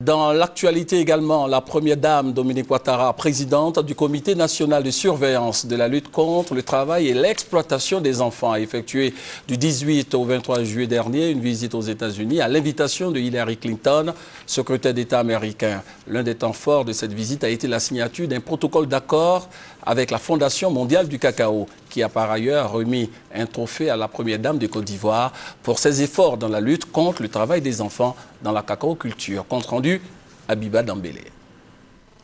Dans l'actualité également, la première dame Dominique Ouattara, présidente du comité national de surveillance de la lutte contre le travail et l'exploitation des enfants, a effectué du 18 au 23 juillet dernier une visite aux États-Unis à l'invitation de Hillary Clinton, secrétaire d'État américain. L'un des temps forts de cette visite a été la signature d'un protocole d'accord avec la Fondation mondiale du cacao, qui a par ailleurs remis un trophée à la première dame de Côte d'Ivoire pour ses efforts dans la lutte contre le travail des enfants dans la cacaoculture. Compte rendu, Abiba Dambélé.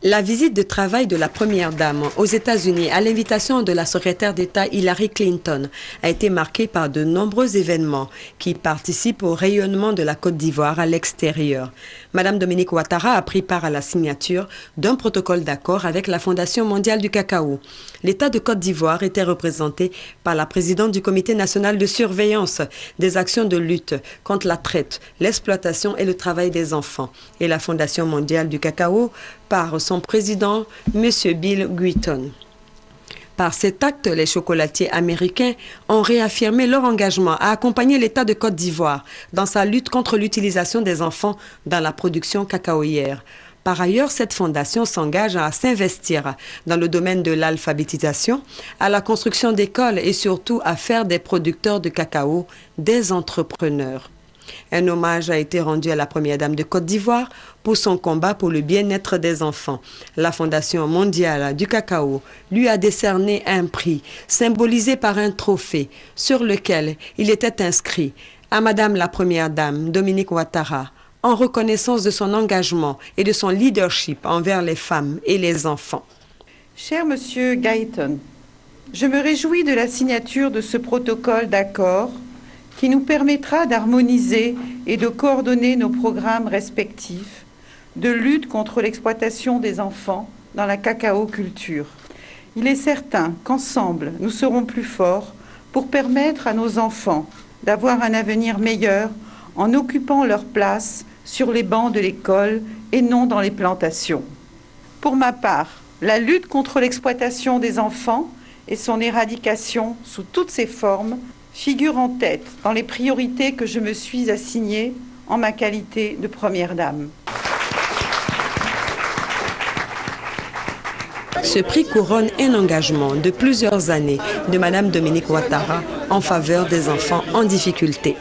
La visite de travail de la première dame aux États-Unis à l'invitation de la secrétaire d'État Hillary Clinton a été marquée par de nombreux événements qui participent au rayonnement de la Côte d'Ivoire à l'extérieur. Madame Dominique Ouattara a pris part à la signature d'un protocole d'accord avec la Fondation mondiale du cacao. L'État de Côte d'Ivoire était représenté par la présidente du comité national de surveillance des actions de lutte contre la traite, l'exploitation et le travail des enfants et la Fondation mondiale du cacao par son président, M. Bill Guiton. Par cet acte, les chocolatiers américains ont réaffirmé leur engagement à accompagner l'État de Côte d'Ivoire dans sa lutte contre l'utilisation des enfants dans la production cacaoyère. Par ailleurs, cette fondation s'engage à s'investir dans le domaine de l'alphabétisation, à la construction d'écoles et surtout à faire des producteurs de cacao des entrepreneurs. Un hommage a été rendu à la première dame de Côte d'Ivoire pour son combat pour le bien-être des enfants. La Fondation mondiale du cacao lui a décerné un prix symbolisé par un trophée sur lequel il était inscrit à Madame la première dame Dominique Ouattara en reconnaissance de son engagement et de son leadership envers les femmes et les enfants. Cher Monsieur Guyton, je me réjouis de la signature de ce protocole d'accord qui nous permettra d'harmoniser et de coordonner nos programmes respectifs de lutte contre l'exploitation des enfants dans la cacaoculture. Il est certain qu'ensemble, nous serons plus forts pour permettre à nos enfants d'avoir un avenir meilleur en occupant leur place sur les bancs de l'école et non dans les plantations. Pour ma part, la lutte contre l'exploitation des enfants et son éradication sous toutes ses formes figure en tête dans les priorités que je me suis assignées en ma qualité de première dame. Ce prix couronne un engagement de plusieurs années de Madame Dominique Ouattara en faveur des enfants en difficulté.